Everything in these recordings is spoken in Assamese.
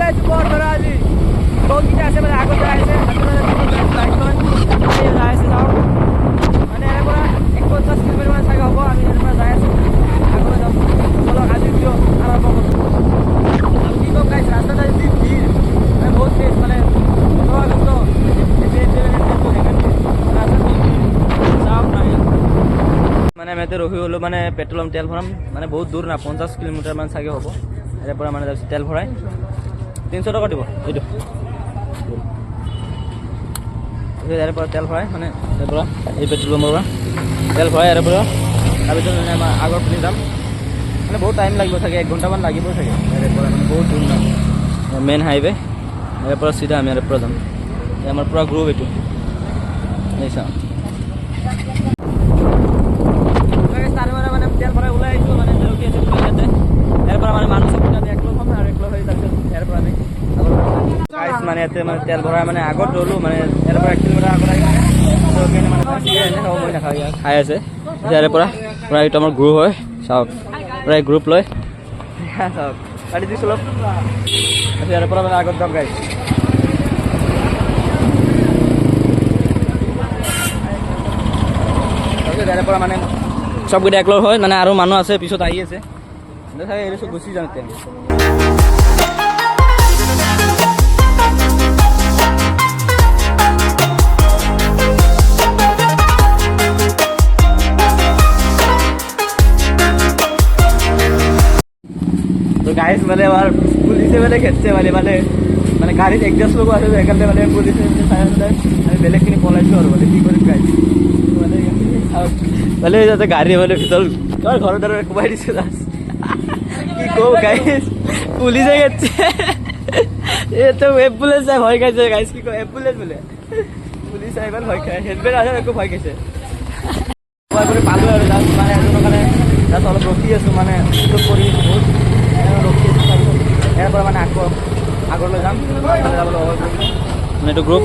আছো বৰধৰা আজি বহুতকেইটা আছে মানে আগত যাই আছে যাই আছে যাওঁ মানে ইয়াৰ পৰা 51 কিলোমিটাৰ মান চাগে হ'ব আমি ইয়াৰ পৰা যাই আছোঁ আগলৈ যাম চলক আজি ভিডিঅ' আৰম্ভ কৰোঁ কি ক'ম গাইছ ৰাস্তাত আজি ভিৰ মানে বহুত তেজ মানে 15 আগষ্ট মানে আমি ইয়াতে ৰখি গ'লোঁ মানে পেট্ৰল তেল ভৰাম মানে বহুত দূৰ না 50 কিলোমিটাৰ মান চাগে হ'ব ইয়াৰ পৰা মানে তাৰপিছত তেল ভৰাই 300 টকা দিব এইটো ইয়াৰ পৰা তেল ভৰাই মানে ইয়াৰ পৰা এই পেট্ৰল পাম্পৰ পৰা তেল ভৰাই ইয়াৰ পৰা তাৰপিছত মানে আমাৰ আগৰ পিনে যাম মানে বহুত টাইম লাগিব চাগে 1 ঘণ্টামান লাগিব চাগে ইয়াৰ পৰা মানে বহুত দূৰ না মেইন হাইৱে ইয়াৰ পৰা চিধা আমি ইয়াৰ পৰা যাম আমাৰ পুৰা গ্ৰুপ এইটো এই চাওঁ তেল ভৰাই ওলাই আহিছোঁ মানে ৰখি আছোঁ ইয়াতে ইয়াৰ পৰা মানে মানুহ চব একলগ হ'ম আৰু একলগ হৈ তাৰপিছত ইয়াৰ পৰা আমি গাইছ মানে ইয়াতে মানে তেল ভৰাই মানে আগত ৰ'লোঁ মানে ইয়াৰ পৰা 1 কিলোমিটাৰ আগত আহি মানে মই নাখাওঁ ইয়াত খাই আছে ইয়াৰ পৰা প্ৰায় এইটো আমাৰ গ্ৰুপ হয় চাওক প্ৰায় গ্ৰুপ লৈ চাওক গাড়ী দিছোঁ অলপ ইয়াৰ পৰা মানে আগত যাম গাইছ ইয়াৰ পৰা মানে সবকেইটা একলগ হয় মানে আৰু মানুহ আছে পিছত আহি আছে চাগে এৰি চব গুচি যাম এতিয়া तो गाइस মানে আমার পুলিশে মানে খেলছে মানে গাড়িত এডজাস্ট লোক আছে এখানে মানে পুলিশে আমি বেলেগখিনি পলাইছো আৰু মানে কি কৰিম গাইস মানে যাতে গাড়ি মানে ভিতৰ কাৰ ঘৰৰ দৰে কোবাই দিছে কি কও গাইস পুলিশে গেছে এ তো এম্বুলেন্স ভয় খাইছে গাইস কি কও এম্বুলেন্স বলে পুলিশ আইবার ভয় খায় হেলমেট আছে একো ভয় খাইছে ভয় করে পালো আৰু মানে এজনৰ কাৰণে তাত অলপ ৰখি আছো মানে তো কৰি বহুত ৰখি আছো ইয়াৰ পৰা মানে আগলৈ যাম মানে এইটো গ্ৰুপ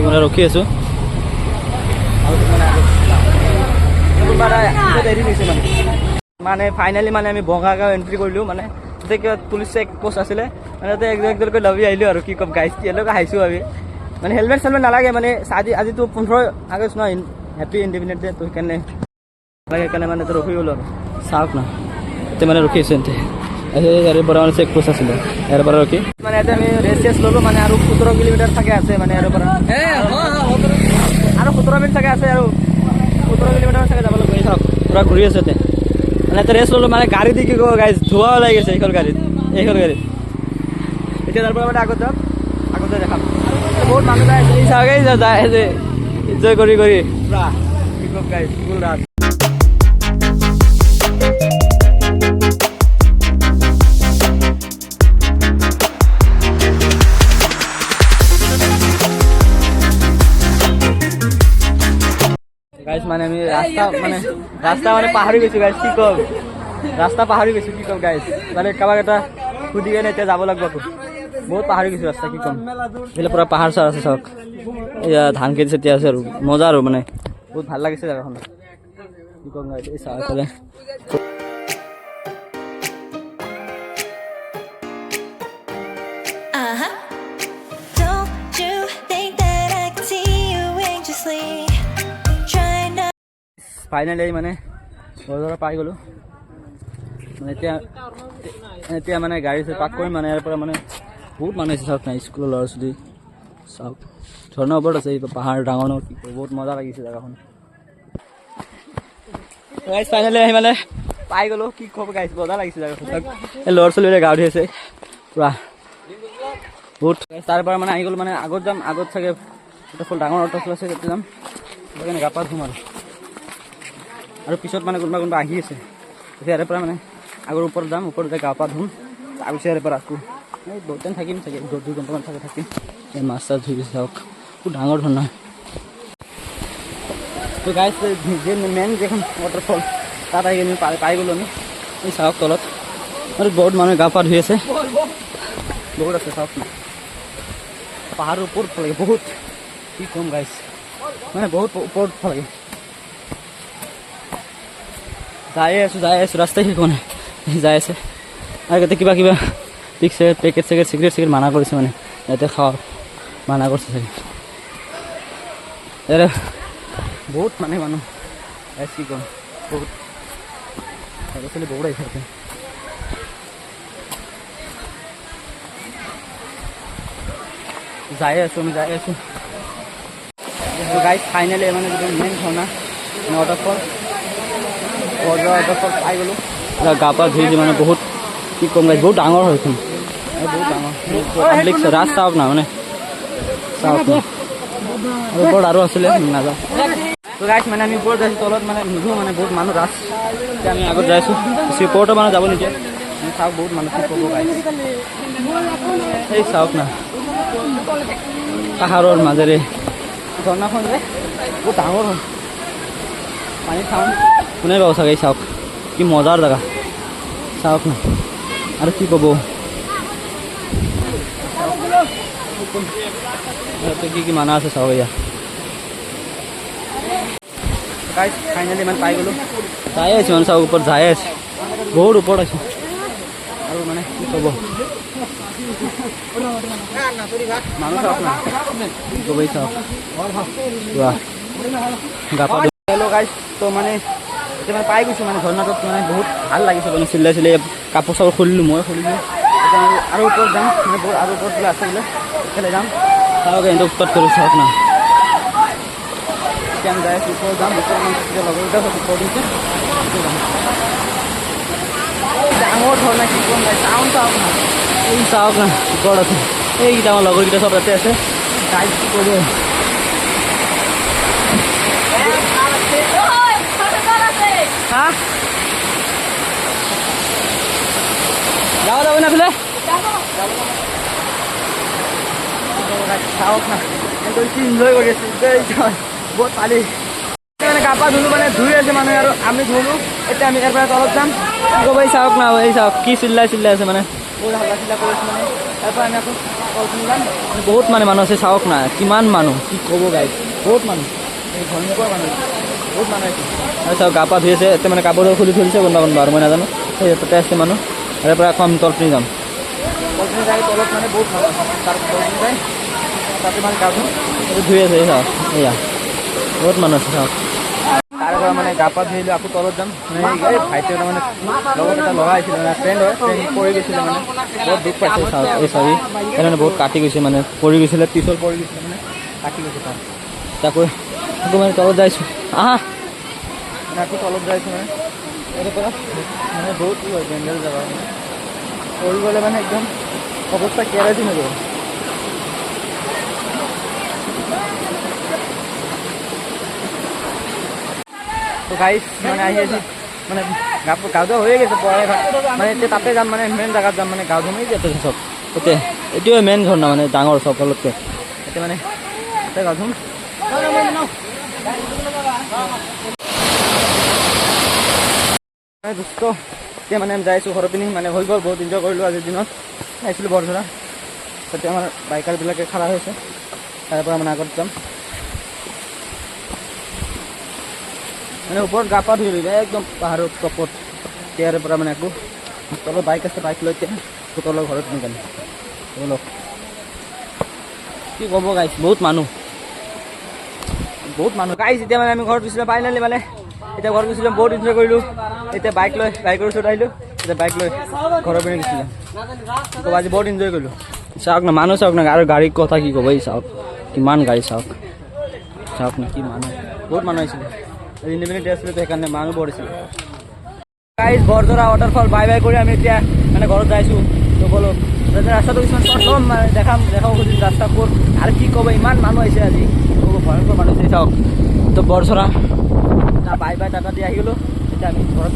মানে ৰখি আছো মানে ফাইনেলি মানে আমি বঙাইগাঁও এণ্ট্ৰি কৰিলোঁ মানে তাতে কিবা পুলিচ চেক পোষ্ট আছিলে মানে তাতে একজনকৈ লবি আহিলোঁ আৰু কি ক'ম গাইছ কি এনেকুৱা আহিছোঁ আমি মানে হেলমেট চেলমেট নালাগে মানে আজিতো 15 আগষ্ট ন হেপী ইণ্ডিপেণ্ডেন্স ডে তো সেইকাৰণে নালাগে সেইকাৰণে মানে ৰখি গ'লোঁ আৰু চাওক না এতিয়া মানে ৰখি আছোঁ এতে ইয়াৰ পৰা মানে চেক পোষ্ট আছিলে ইয়াৰ পৰা ৰখি মানে ইয়াতে আমি ৰেষ্ট চেষ্ট ল'লোঁ মানে আৰু 17 কিলোমিটাৰ থাকে আছে মানে ইয়াৰ পৰা আৰু 17 মিনিট থাকে আছে আৰু 17 কিলোমিটাৰ চাগে যাব লাগিব চাওক পুৰা ঘূৰি আছে ইয়াতে মানে এটা ৰেষ্ট ল'লোঁ মানে গাড়ী দি কি কওঁ গাইছ ধোঁৱা ওলাই গৈছে এইখন গাড়ীত এতিয়া তাৰ পৰা মানে আগত যাম আগত যাই দেখাম বহুত মানুহ যাই আছে এই চাওকেই যাই আছে এনজয় কৰি পুৰা কি কম গাইছ ফুল ৰাত গাইছ মানে আমি ৰাস্তা মানে পাহৰি গৈছোঁ গাইছ কি ক'ম ৰাস্তা পাহৰি গৈছোঁ কি ক'ম গাইছ মানে কাৰোবাক এটা সুধি কেনে এতিয়া যাব লাগিব আকৌ বহুত পাহৰি গৈছোঁ ৰাস্তা কি ক'ম এইফালে পুৰা পাহাৰ চাৰ আছে চাওক এয়া ধান খেতি চেতি আছে আৰু মজা আৰু মানে বহুত ভাল লাগিছে জেগাখন কি ক'ম গাইছ এই চাহ এইফালে ফাইনেলি মানে বৰদৰা পাই গ'লোঁ মানে এতিয়া মানে গাড়ী পাৰ্ক কৰিম মানে ইয়াৰ পৰা মানে বহুত মানুহ আছে চাওক না স্কুলৰ ল'ৰা ছোৱালী চাওক ঝৰ্ণাৰ ওপৰত আছে এই পাহাৰ ডাঙৰ ডাঙৰ কি কয় বহুত মজা লাগিছে জেগাখন গাইছ ফাইনেলি আহি মানে পাই গ'লোঁ কি ক'ব গাইছ মজা লাগিছে জেগাখন এই ল'ৰা ছোৱালীৰে গা ধুই আছে পুৰা বহুত তাৰ পৰা মানে আহি গ'লোঁ মানে আগত যাম আগত চাগে এটা ফুল ডাঙৰ অটো আছে তাতে যাম সেইকাৰণে গা পা ধুম আৰু পিছত মানে কোনোবা আহি আছে এতিয়া ইয়াৰ পৰা মানে আগৰ ওপৰত যাম ওপৰত যাই গা পা ধুম তাৰপিছত ইয়াৰ পৰা আকৌ এই বহুত টাইম থাকিম চাগে 2 ঘণ্টামান থাকিম এই মাছ চাছ ধুই চাওক খুব ডাঙৰ ধৰণৰ তো গাইছ যে মেইন যেখন ৱাটাৰফল তাত আহি আমি পাই গ'লোঁ আমি এই চাওক তলত আৰু বহুত মানুহে গা পা ধুই আছে বহুত আছে চাওক পাহাৰৰ ওপৰত লাগে বহুত কি ক'ম গাইছ মানে বহুত ওপৰত লাগে যাই আছোঁ ৰাস্তাই শেষ হোৱা নাই যাই আছে আৰু ইয়াতে কিবা পিক পেকেট চেকেট চিগাৰেট মানা কৰিছে মানে ইয়াতে খাওঁ মানা কৰিছে চাগে ইয়াৰে বহুত মানে মানুহ কি ক'ম বহুত ছোৱালী বহুত আহিছে যাই আছোঁ আমি যাই আছোঁ গাইজ ফাইনেলি মানে যিটো মেইন ঝৰ্ণা ৱাটাৰফল ৱাটাৰফল পাই গ'লোঁ গা পা ধুই মানে বহুত কি ক'ম গাইজ বহুত ডাঙৰ হয়চোন বহুত ডাঙৰ পাব্লিক ৰাজ চাওক না মানে চাওক না আৰু ওপৰত আৰু আছিলে নাযাওঁ তো গাইজ মানে আমি ওপৰত যাইছোঁ তলত মানে নুধো মানে বহুত মানুহ ৰাজ এতিয়া আমি আগত যাইছোঁ ওপৰতো মানে যাব নিদিয়ে চাওক বহুত মানুহ কি ক'ব গাইজ এই চাওক না পাহাৰৰ মাজেৰে ঝৰ্ণাখন যে বহুত ডাঙৰ হয় পানী চাওঁ কোনে পাব চাগে চাওক কি মজাৰ জেগা চাওক না আৰু কি ক'ব কি কি মানা আছে চাওক এয়া গাইজ ফাইনেলি মানে পাই গ'লোঁ যাই আছোঁ মানে চাওক ওপৰত যাই আছে বহুত ওপৰত আছোঁ আৰু মানে কি ক'ব মানুহ চাওক না গৈ চাওক গা পা ধুলো গাইজ তো মানে এতিয়া মানে পাই গৈছোঁ মানে ঝৰ্ণাটোত মানে বহুত ভাল লাগিছে মানে চিলাই কাপোৰ চাপোৰ খুলিলোঁ মই খুলিলোঁ এতিয়া আৰু ওপৰত যাম মানে বহুত আৰু ওপৰত বোলে আছে বোলে সেইফালে যাম চাওক কিন্তু উৎপাত কৰোঁ চাওক না এতিয়া আমি যাই আছোঁ ওপৰত যাম ওপৰত লগৰকেইটা ওপৰত দিছে ডাঙৰ ঝৰ্ণা কি ক'ম গাইজ চাউণ্ড চাওক না এই চাওক না ওপৰত আছে এইকেইটা আমাৰ লগৰকেইটা চব তাতে আছে গাইজ কি কৰিব হা যাব না ফেলে চাওক না কি এনজয় কৰি আছোঁ বহুত পালি মানে গা পা ধুলোঁ মানে ধুই আছে মানুহে আৰু আমি ধুলোঁ এতিয়া আমি ইয়াৰ পৰা তলত যাম কি ক'ব এই চাওক না এই চাওক কি চিল্লাই আছে মানে বহুত হাল্লা চিল্লা কৰি আছোঁ মানে ইয়াৰ পৰা আমি আকৌ তলখিনি যাম বহুত মানে মানুহ আছে চাওক না কিমান মানুহ কি ক'ব গাইজ বহুত মানুহ এই ভয়ংকৰ মানুহ বহুত মানুহ আছে আৰু চাওক গা পা ধুই আছে এতিয়া মানে কাপোৰ খুলি থৈ দিছে কোনোবা আৰু মই নাজানো সেই তাতে আছে মানুহ ইয়াৰ পৰা আকৌ আমি তলখিনি যাম তলখিনি যাই তলত মানে বহুত মানুহ আছে তাৰ তলখিনি যায় তাতে মানে গা ধুই আছে চাওক এয়া বহুত মানুহ আছে চাওক তাৰ পৰা মানে গা পা ধুই লৈ আকৌ তলত যাম মানে এই ভাইটি এটা মানে লগত এটা ল'ৰা আহিছিলে মানে ফ্ৰেণ্ড হয় ফ্ৰেণ্ড পৰি গৈছিলে মানে বহুত দুখ পাইছে চাওক এই চাবি সেইকাৰণে বহুত কাটি গৈছে মানে পৰি গৈছিলে পিছল পৰি গৈছিলে মানে কাটি গৈছে তাত তাকৈ আকৌ মানে তলত যাইছোঁ আহা মানে আকৌ তলত যাইছোঁ মানে ইয়াৰ পৰা মানে বহুত কি হয় ডেঞ্জাৰ জেগা মানে পৰি গ'লে মানে একদম অৱস্থা কেৰাইছিল হৈ যাব তো গাইজ মানে আহি আছে মানে গা ধোৱা হৈয়ে গৈছে পৰাই মানে এতিয়া তাতে যাম মানে মেইন জেগাত যাম মানে গা ধুমেই যাতে চব এতিয়া এইটোৱে মেইন ঝৰ্ণা মানে ডাঙৰ সকলোতকৈ এতিয়া মানে তাতে গা ধুম দুষ্ট এতিয়া মানে আমি যাই আছোঁ ঘৰৰ পিনি মানে হৈ গ'ল বহুত এনজয় কৰিলোঁ আজিৰ দিনত আহিছিলোঁ বৰঝৰা তাতে আমাৰ বাইকাৰবিলাকে খাৰা হৈছে তাৰ পৰা মানে আগত যাম মানে ওপৰত গা পা ধুই লৈ একদম পাহাৰৰ টপত ইয়াৰ পৰা মানে আকৌ তলত বাইক আছে বাইক লৈ এতিয়া তলৰ ঘৰত নিকালি অলপ কি ক'ব গাইছ বহুত মানুহ গাইছ এতিয়া মানে আমি ঘৰত গৈছিলোঁ ফাইনেলি মানে এতিয়া ঘৰত গৈছিলোঁ বহুত এনজয় কৰিলোঁ এতিয়া বাইকৰ ওচৰত আহিলোঁ এতিয়া বাইক লৈ ঘৰৰ পিনে গৈছিলোঁ ক'ব আজি বহুত এনজয় কৰিলোঁ চাওক না মানুহ চাওক না আৰু গাড়ীৰ কথা কি ক'ব এই চাওক কিমান গাড়ী চাওক না কি মানুহ বহুত মানুহ আহিছিলে ইণ্ডিপেণ্ডেণ্ট ডে আছিলে সেইকাৰণে মানুহ বঢ়িছিলে গাইজ বৰঝৰা ৱাটাৰফল বাই কৰি আমি এতিয়া মানে ঘৰত যাইছোঁ তো ব'লক ৰাস্তাটো কিছুমান শ্বৰ্ট ল'ম মানে দেখাব খুজিছোঁ ৰাস্তাবোৰ আৰু কি ক'ব ইমান মানুহ আহিছে আজি ক'ব ভয়ংকৰ মানুহ আছে চাওক তো বৰঝৰা বাই টাটা দি আহি গ'লোঁ এতিয়া আমি ঘৰত